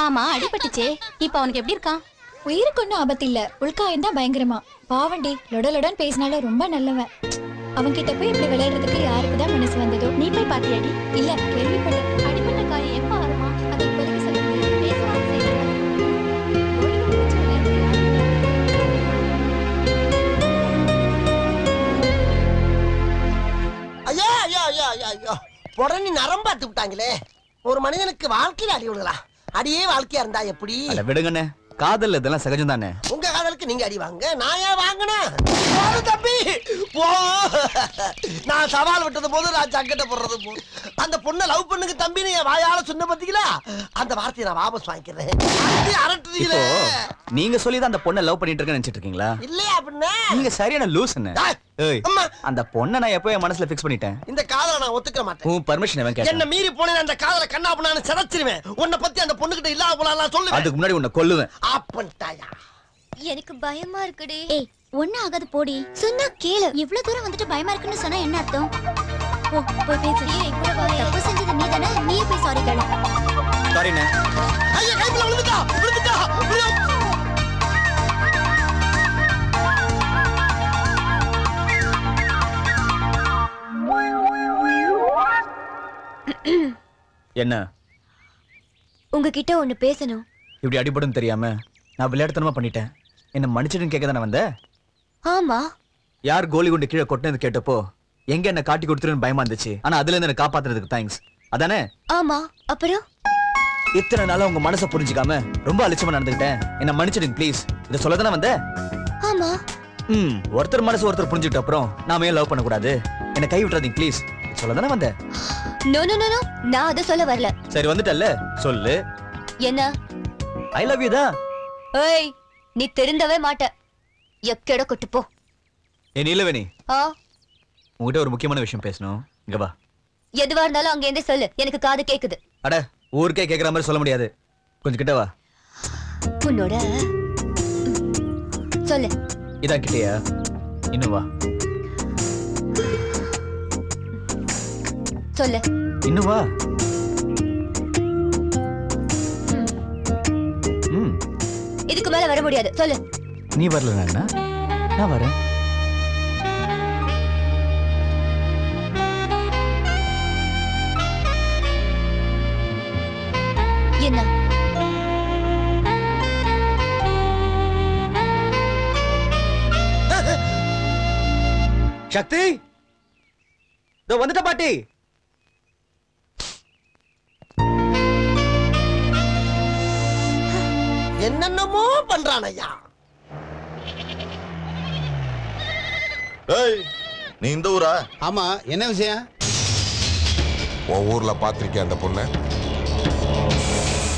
ஆமா அடிபட்டுச்சே, இப்ப அவனுக்கு எப்படி இருக்கான்? உயிருக்கு ஒன்னும் ஆபத்து இல்ல, உள்காயம் தான் பயங்கரமா. பாவண்டி லொடலொடன் பேசினாலும் ரொம்ப நல்லவன். அவன் கிட்ட போய் இப்படி விளையாடுறதுக்கு யாருக்குதான் மனசு வந்ததோ? நீ போய் பாத்தியாடி? இல்ல, கேள்விப்பட்டேன். அடிபட்ட காயம் எப்ப வருமா? அதை இப்போதைக்கு சொல்ல முடியாது. பேசுவாங்க செய்வாங்க. ஐயா ஐயா ஐயா ஐயா ஐயோ, உடனே நரம்பாத்து விட்டாங்களே. ஒரு மனிதனுக்கு வாழ்க்கையில அடி விடுக்கலாம், அடியே வாழ்க்கையா இருந்தா எப்படி? விடுங்கண்ணே, காதல் இதெல்லாம் சகஜம் தானே. உங்க காதலுக்கு நீங்க அடி வாங்க, நான் ஏன் வாங்கினேன்? தம்பி போ. நான் சவால் விட்டது போது, நான் சங்கட்ட போடுறது போது, அந்த பொண்ணை லவ் பண்ணுங்க தம்பின்னு என் வாயால சொன்ன பாத்தீங்களா? அந்த வார்த்தையை நான் வாபஸ் வாங்கிக்கிறேன். நீங்க சொல்லிதான் அந்த பொண்ணை லவ் பண்ணிட்டு இருக்கேன்னு நினைச்சிட்டு இருக்கீங்களா? இல்லையா அப்படின்னா நீங்க சரியான லூஸ் என்ன? அந்த பொண்ணை நான் எப்போ என் மனசுல பிக்ஸ் பண்ணிட்டேன். இந்த காதலை நான் ஒத்துக்க மாட்டேன். உன் பர்மிஷன் அவன் கேட்டா என்ன மீறி போனேன், அந்த காதலை கண்ணா பண்ணான்னு சிதைச்சிருவேன். உன்னை பத்தி அந்த பொண்ணு கிட்ட இல்லாம போலாம் சொல்லுவேன். அதுக்கு முன்னாடி உன்னை கொல்லுவேன். அப்பன்டாயா, எனக்கு பயமா இருக்குடி. ஏய், ஒண்ணு ஆகாது போடி. சொன்னா கேளு. இவ்வளவு தூரம் வந்துட்டு பயமா இருக்குன்னு சொன்னா என்ன அர்த்தம்? போய் பேசு. ஏய், கூட வா. தப்பு செஞ்சது நீ தானே, நீயே போய் சாரி கேளு. சாரிண்ணே. ஐயா கைப்புல விழுந்துட்டா விழுந்துட்டா. என்ன? உங்ககிட்ட ஒண்ணு பேசணும். இப்படி அடிபடும் தெரியாம நான் விளையாட்டுத்தனமா பண்ணிட்டேன். என்ன மன்னிச்சிடுன்னு கேட்க தானே வந்த? ஆமா. யார் கோலி குண்டு கீழே கொட்டினது கேட்டப்போ எங்க என்ன காட்டி கொடுத்துருன்னு பயமா இருந்துச்சு. ஆனா அதுல இருந்து என்ன காப்பாத்துறதுக்கு தேங்க்ஸ். அதானே? ஆமா. அப்புறம் இத்தனை நாளா உங்க மனசை புரிஞ்சுக்காம ரொம்ப அலட்சியமா நடந்துக்கிட்டேன். என்ன மன்னிச்சிடுங்க ப்ளீஸ். இத சொல்ல தானே வந்த? ஆமா. ஒருத்தர் மனசு ஒருத்தர் புரிஞ்சுக்கிட்ட அப்புறம் நாம ஏன் லவ் பண்ண கூடாது? என்ன கை விட்டுறாதீங்க ப்ளீஸ். சொல்ல தானே வந்த? நோ நோ நோ, நான் அத சொல்ல வரல. சரி வந்துட்டல்ல, சொல்லு. என்ன? ஐ லவ் யூ தான். ஏய், நீ தெரிந்தவே மாட்ட. எக்கட கொட்டு போ. ஏ நீலவேணி, ஆ, உங்ககிட்ட ஒரு முக்கியமான விஷயம் பேசணும். இங்க வா. எதுவா இருந்தாலும் அங்க இருந்தே சொல்லு, எனக்கு காது கேக்குது. அட, ஊருக்கே கேக்குற மாதிரி சொல்ல முடியாது. கொஞ்சம் கிட்ட வா. உன்னோட சொல்லு. இதான் கிட்டயா? இன்னும் வா. சொல்லு. இன்னும் வா. இதுக்கு மேல வர முடியாது, சொல்லு. நீ வரல, நான் வரேன். என்ன? சக்தி, இதோ வந்துட்ட பாட்டி. என்னென்னமோ பண்றான் ஐயா. ஏய், நீ இந்த ஊரா? ஆமா. என்ன விஷயம்? உன் ஊர்ல பாத்திருக்கேன் அந்த பொண்ணு?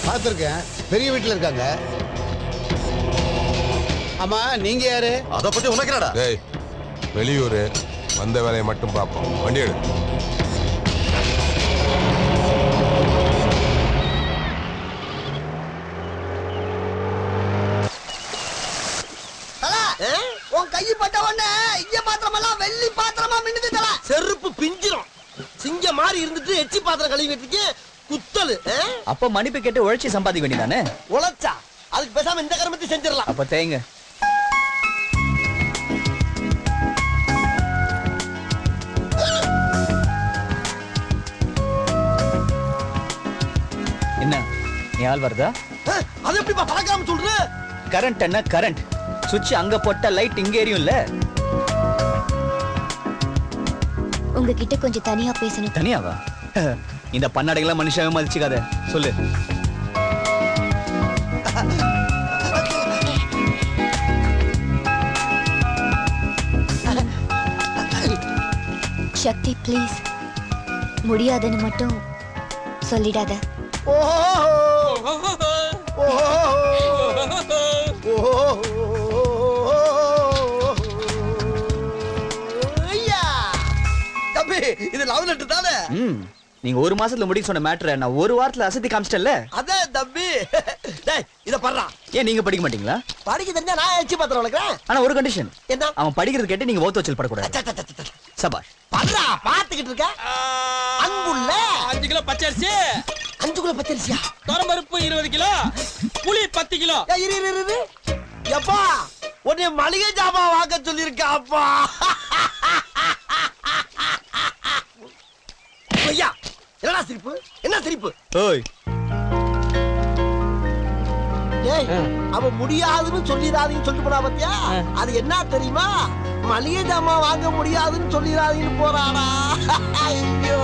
பார்த்திருக்கேன், பெரிய வீட்டுல இருக்காங்க. ஆமா, நீங்க யாரு? அத பத்தி உனக்கு என்னடா? டேய், வெளியூரு, வந்த வேலையை மட்டும் பார்ப்போம். வண்டி எடு. உன் கை பட்ட உடனே இங்க பாத்திரமெல்லாம் வெள்ளி பாத்திரமா மின்னுது தல. செருப்பு பிஞ்சிரும். சிங்க மாதிரி இருந்துட்டு எச்சி பாத்திரம் கழுவிட்டு இருக்கே, குத்தலு. அப்ப மன்னிப்பு கேட்டு உழைச்சி சம்பாதிக்க வேண்டியதானே? உழைச்சா அதுக்கு பேசாம இந்த கர்மத்தை செஞ்சிடலாம். அப்ப தேங்க. என்ன, நீ ஆள் வருதா? அது எப்படிப்பா பறக்காம சொல்ற? கரண்ட் என்ன கரண்ட்? சுவிட்ச் அங்க போட்ட லைட் இங்க எரியும்ல. உங்ககிட்ட கொஞ்சம் தனியா பேசணும். தனியாவா? இந்த பன்னாடைகளை மனுஷாவே மதிச்சுக்காத. சொல்லு. சக்தி ப்ளீஸ், முடியாதுன்னு மட்டும் சொல்லிடாத. தம்பி, இது லவ் லெட்டர் தானே? நீங்க ஒரு மாசத்துல முடிக்க சொன்ன மேட்டரை நான் ஒரு வாரத்துல அசத்தி காமிச்சிட்டேன்ல. அதே தம்பி. டேய், இத பண்றா. ஏன் நீங்க படிக்க மாட்டீங்களா? படிக்க தெரிஞ்சா நான் எச்சி பாத்திரம் வளர்க்கறேன். ஆனா ஒரு கண்டிஷன். என்ன? அவன் படிக்கிறது கேட்டு நீங்க ஓத்து வச்சல் படக்கூடாது. சபாஷ். பண்றா, பாத்துக்கிட்டு இருக்க. அன்புள்ள 5 கிலோ பச்சரிசி. 5 கிலோ பச்சரிசியா? துவரம்பருப்பு 20 கிலோ, புளி 10 கிலோ. இரு. எப்பா உன்னை மளிகை ஜாமான் வாங்க சொல்லியிருக்கா அப்பா. ஐயா என்னடா சிரிப்பு? என்ன சிரிப்பு? ஓய் ஏய் அவ முடியாதுன்னு சொல்லிடாதீங்கன்னு சொல்லிட்டு போனா பாத்தியா? அது என்ன தெரியுமா? மளிகை ஜாமான் வாங்க முடியாதுன்னு சொல்லிடாதீங்கன்னு போறாடா. ஐயோ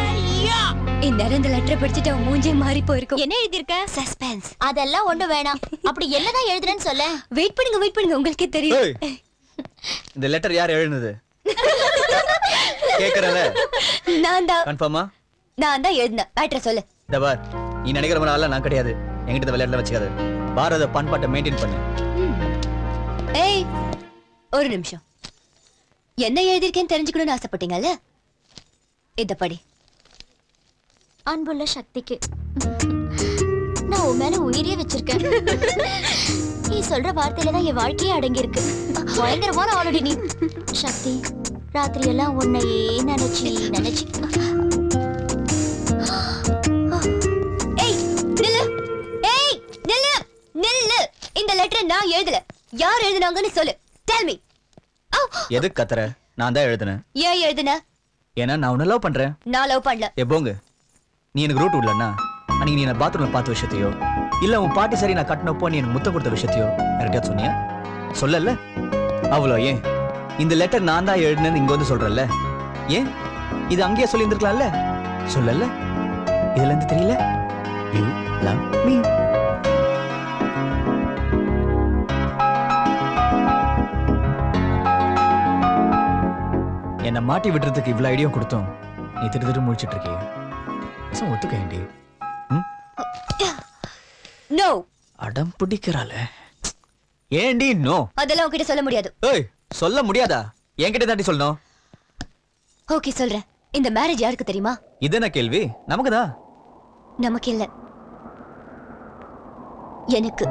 ஐயா. இந்நேரம் இந்த லெட்டரை படிச்சுட்டு அவன் மூஞ்சே மாறி போயிருக்கும். என்ன எழுதியிருக்க? சஸ்பென்ஸ். அதெல்லாம் ஒண்ணு வேணாம். அப்படி என்னதான் எழுதுறேன்னு சொல்ல. வெயிட் பண்ணுங்க உங்களுக்கே தெரியும். ஏய், இந்த லெட்டர் யார் எழுதுனது? கேக்குறல? நான் தான். கன்ஃபார்மா? நான் தான் எழுதினேன். மேட்டரை சொல்லு. இந்த பார், நீ நினைக்கிற மாதிரி ஆளா நான் கிடையாது. என்கிட்ட விளையாட்டுல வச்சுக்காத. பாரத பண்பாட்டை மெயின்டைன் பண்ணு. ஏய் ஒரு நிமிஷம். என்ன எழுதியிருக்கேன்னு தெரிஞ்சுக்கணும்னு ஆசைப்பட்டீங்கல்ல? இத படி. அன்புள்ள சக்திக்கு நான் உன் மேல உயிரே வச்சிருக்கேன். நீ சொல்ற வார்த்தையில தான் என் வாழ்க்கையே அடங்கி இருக்கு. பயங்கரமான ஆல்ரெடி நீ. சக்தி, ராத்திரி எல்லாம் உன்னையே நினைச்சு நில்லு. இந்த லெட்டரை நான் எழுதல. யார் எழுதுனாங்கன்னு சொல்லு. Tell me. எதுக்கு கத்துற? நான் தான் எழுதுனேன். ஏன் எழுதுன? ஏன்னா நான் உன்னை லவ் பண்றேன். நான் லவ் பண்ணல. போங்க. நீ எனக்கு ரூட் விடலன்னா அன்னைக்கு நீ என்ன பாத்ரூம்ல பார்த்த விஷயத்தையோ இல்ல உன் பாட்டி சரி நான் கட்டினப்போ நீ எனக்கு முத்தம் கொடுத்த விஷயத்தையோ யார்கிட்டயா சொன்னியா? சொல்லல. அவ்வளோ ஏன் இந்த லெட்டர் நான் தான் எழுதுனேன்னு இங்க வந்து சொல்றல? ஏன் இது அங்கேயே சொல்லி இருந்திருக்கலாம்ல? சொல்லல. இதுல இருந்து தெரியல யூ லவ் மீ. என்ன மாட்டி விடுறதுக்கு இவ்வளவு ஐடியா கொடுத்தோம். நீ திரு முடிச்சிட்டு இருக்கிய. ஒத்துக்கேண்டி. நோ. அடம் பிடிக்கிறாள. ஏண்டி நோ? அதெல்லாம் உன்கிட்ட சொல்ல முடியாது. ஏய் சொல்ல முடியாதா? என்கிட்ட தாண்டி சொல்லணும். ஓகே சொல்றேன். இந்த மேரேஜ் யாருக்கு தெரியுமா? இது என்ன கேள்வி? நமக்குதான். நமக்கு இல்ல, எனக்கு.